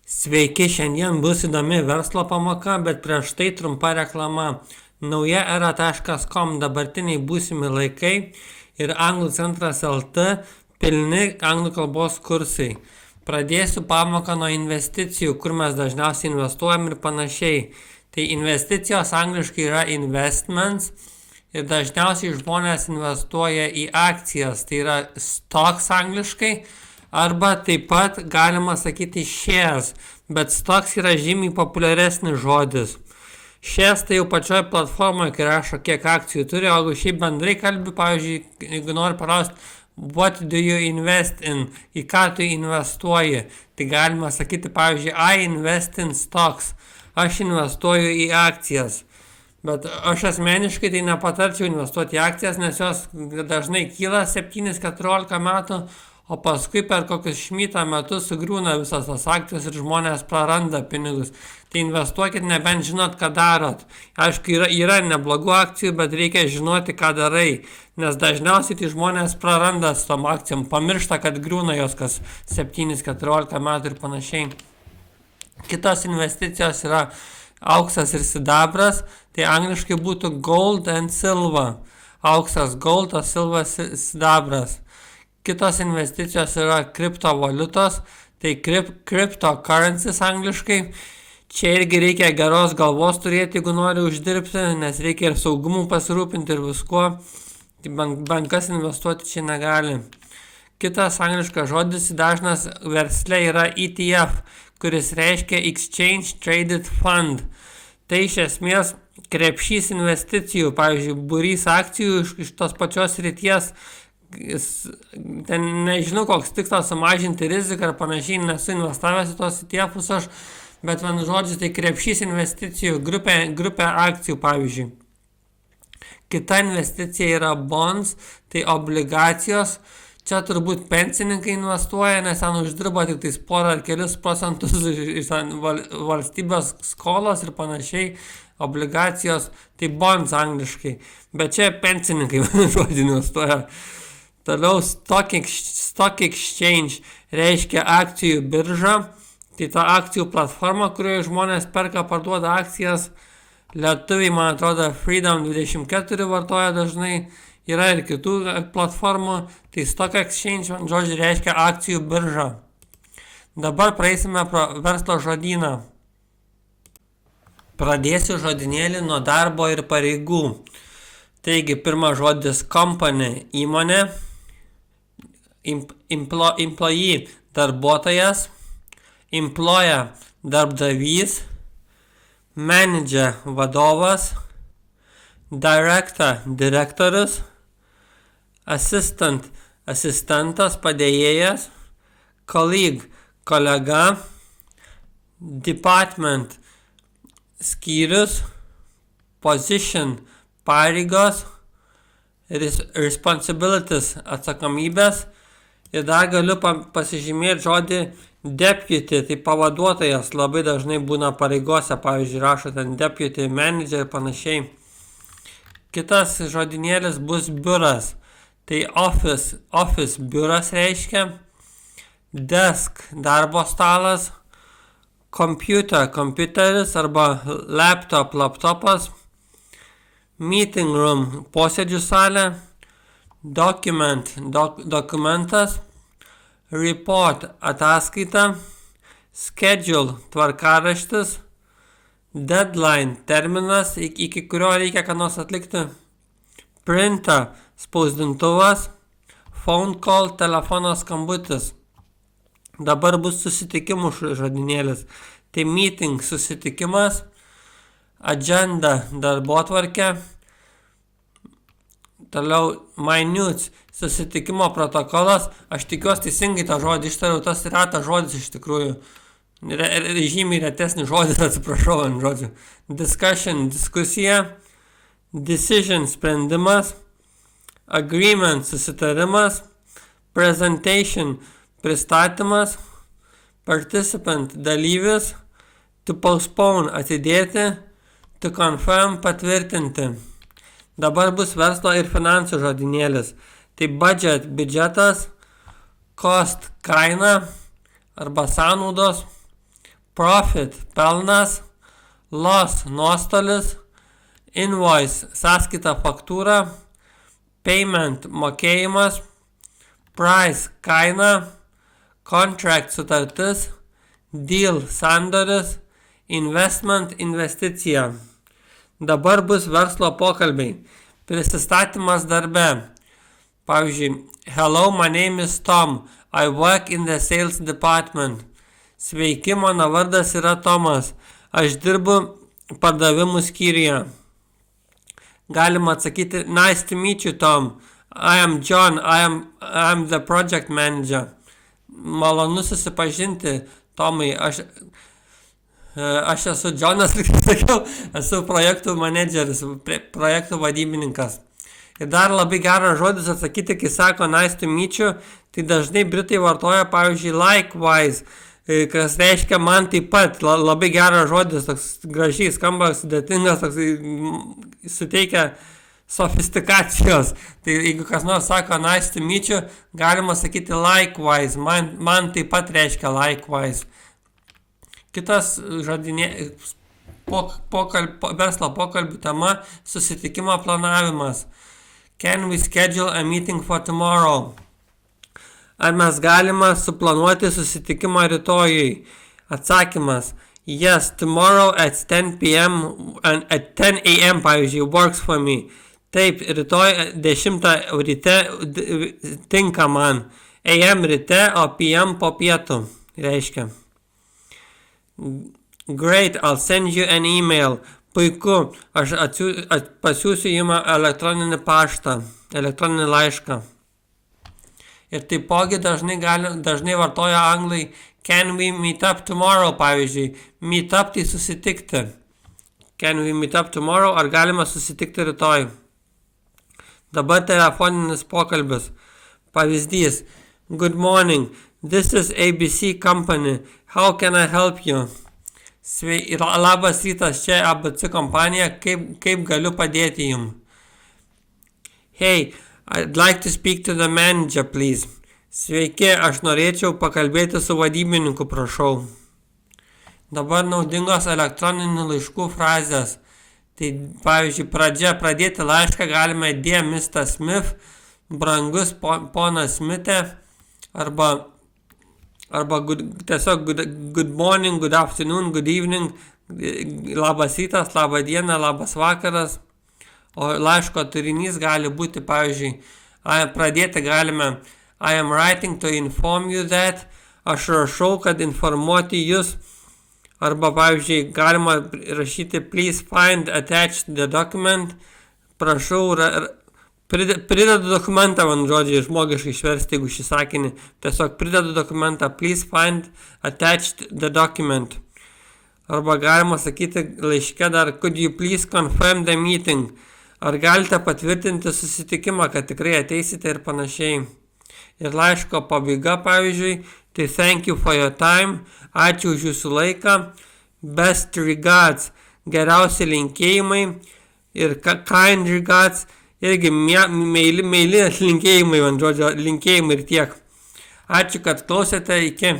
Sveiki, šiandien bus įdomi verslo pamoka, bet prieš tai trumpa reklama. naujaera.com dabartiniai būsimi laikai ir anglų centras LT pilni anglų kalbos kursai. Pradėsiu pamoką nuo investicijų, kur mes dažniausiai investuojam ir panašiai. Tai investicijos angliškai yra investments ir dažniausiai žmonės investuoja į akcijas, tai yra stocks angliškai. Arba taip pat galima sakyti shares, bet stocks yra žymiai populiaresnis žodis. Shares tai jau pačioje platformoje, kai rašo, kiek akcijų turi, o šiaip bendrai kalbi, pavyzdžiui, jeigu nori paklausti, what do you invest in, į ką tu investuoji, tai galima sakyti, pavyzdžiui, I invest in stocks, aš investuoju į akcijas. Bet aš asmeniškai tai nepatarčiau investuoti į akcijas, nes jos dažnai kyla 7-14 metų, o paskui per kokius šimtą metus sugriūna visas tas akcijos ir žmonės praranda pinigus. Tai investuokit, nebent žinot, ką darot. Aišku, yra neblogų akcijų, bet reikia žinoti, ką darai, nes dažniausiai tai žmonės praranda su tom akcijom, pamiršta, kad griūna jos kas 7-14 metų ir panašiai. Kitos investicijos yra auksas ir sidabras, tai angliškai būtų gold and silver. Auksas gold, o silvas sidabras. Kitos investicijos yra kriptovaliutos, tai cryptocurrencies angliškai. Čia irgi reikia geros galvos turėti, jeigu nori uždirbti, nes reikia ir saugumų pasirūpinti ir viskuo. Tai bankas investuoti čia negali. Kitas angliškas žodis dažnas versle yra ETF, kuris reiškia Exchange Traded Fund. Tai iš esmės krepšys investicijų, pavyzdžiui, būrys akcijų iš tos pačios srities. Ten nežinau, koks tikslas sumažinti riziką ar panašiai, nesu investavęs į tos ETF-us aš, bet vienu žodžiu tai krepšys investicijų, grupė akcijų pavyzdžiui. Kita investicija yra bonds, tai obligacijos. Čia turbūt pensininkai investuoja, nes ten uždirba tik tais porą ar kelis procentus iš valstybės skolos ir panašiai. Obligacijos, tai bonds angliškai, bet čia pensininkai žodį investuoja. Toliau stock exchange reiškia akcijų birža, tai ta akcijų platforma, kurioje žmonės perka, parduoda akcijas. Lietuviai, man atrodo, Freedom24 vartoja dažnai, yra ir kitų platformų, tai stock exchange, man žodžiu, reiškia akcijų birža. Dabar praeisime pro verslo žodyną. Pradėsiu žodynėlį nuo darbo ir pareigų. Taigi, pirmas žodis company, įmonė. Employee, darbuotojas. Employer, darbdavys. Manager, vadovas. Director, direktorius. Assistant, asistentas, padėjėjas. Colleague, kolega. Department, skyrius. Position, pareigos. Responsibilities, atsakomybės. Ir dar galiu pasižymėti žodį deputy, tai pavaduotojas, labai dažnai būna pareigose, pavyzdžiui, rašo ten deputy manager ir panašiai. Kitas žodinėlis bus biuras, tai office biuras reiškia, desk, darbo stalas, kompiuteris arba laptopas, meeting room, posėdžių salė, document, dokumentas, report, ataskaita, schedule, tvarkaraštis, deadline, terminas, iki kurio reikia ką nors atlikti, printer, spausdintuvas, phone call, telefono skambutis. Dabar bus susitikimų žodynėlis. Tai meeting, susitikimas, agenda, darbotvarkė. Toliau minutes, susitikimo protokolas. Aš tikiuosi teisingai tą žodį ištariau, tas yra tas žodis iš tikrųjų. Žymiai retesnis žodis, atsiprašau ant žodžių. Discussion, diskusija. Decision, sprendimas. Agreement, susitarimas. Presentation, pristatymas. Participant, dalyvis. To postpone, atidėti. To confirm, patvirtinti. Dabar bus verslo ir finansų žodynėlis. Tai budget, biudžetas, cost, kaina arba sąnaudos, profit pelnas, loss nuostolis, invoice sąskaita faktūra, payment mokėjimas, price kaina, contract sutartis, deal sandoris, investment investicija. Dabar bus verslo pokalbiai. Prisistatymas darbe. Pavyzdžiui, hello, my name is Tom. I work in the sales department. Sveiki, mano vardas yra Tomas. Aš dirbu pardavimų skyriuje. Galima atsakyti, nice to meet you, Tom. I am John. I am the project manager. Malonu susipažinti, Tomai. Aš esu Johnas, kaip sakiau, esu projektų menedžeris, projektų vadybininkas. Ir dar labai geras žodis atsakyti, kai sako nice to meet you, tai dažnai britai vartoja, pavyzdžiui, likewise, kas reiškia man taip pat. Labai geras žodis, toks gražiai skamba, sudėtingas, toks suteikia sofistikacijos. Tai jeigu kas nors sako nice to meet you, galima sakyti likewise, man taip pat reiškia likewise. Kitas verslo pokalbių tema – susitikimo planavimas. Can we schedule a meeting for tomorrow? Ar mes galime suplanuoti susitikimą rytojui? Atsakymas – yes, tomorrow at 10 p.m. and at 10 a.m. pavyzdžiui, works for me. Taip, rytoj 10 ryte tinka man. AM ryte, o PM po pietų reiškia. Great, I'll send you an email. Puiku, aš pasiūsiu jums elektroninį paštą, elektroninį laišką. Ir taipogi dažnai vartoja anglai can we meet up tomorrow, pavyzdžiui. Meet up tai susitikti. Can we meet up tomorrow, ar galima susitikti rytoj. Dabar telefoninis pokalbis. Pavyzdys. Good morning, this is ABC company. How can I help you? Labas rytas, čia ABC kompanija, kaip galiu padėti jums? Hey, I'd like to speak to the manager, please. Sveiki, aš norėčiau pakalbėti su vadybininku, prašau. Dabar naudingos elektroninių laiškų frazės. Tai, pavyzdžiui, pradėti laišką galime Dear Mr. Smith, brangus ponas Smith'e, arba tiesiog good morning, good afternoon, good evening, labas rytas, labą dieną, labas vakaras. O laiško turinys gali būti, pavyzdžiui, pradėti galime I am writing to inform you that, aš rašau, kad informuoti jūs, arba, pavyzdžiui, galima rašyti please find attached the document, prašau, pridedu dokumentą, man žodžiai, žmogiškai išversti, jeigu šį sakinį. Tiesiog pridedu dokumentą, please find attached the document. Arba galima sakyti laiške dar, could you please confirm the meeting? Ar galite patvirtinti susitikimą, kad tikrai ateisite ir panašiai. Ir laiško pabaiga, pavyzdžiui, tai thank you for your time, ačiū už jūsų laiką, best regards, geriausi linkėjimai, ir kind regards, irgi meili linkėjimai, man žodžio, linkėjimai ir tiek. Ačiū, kad klausėte, iki.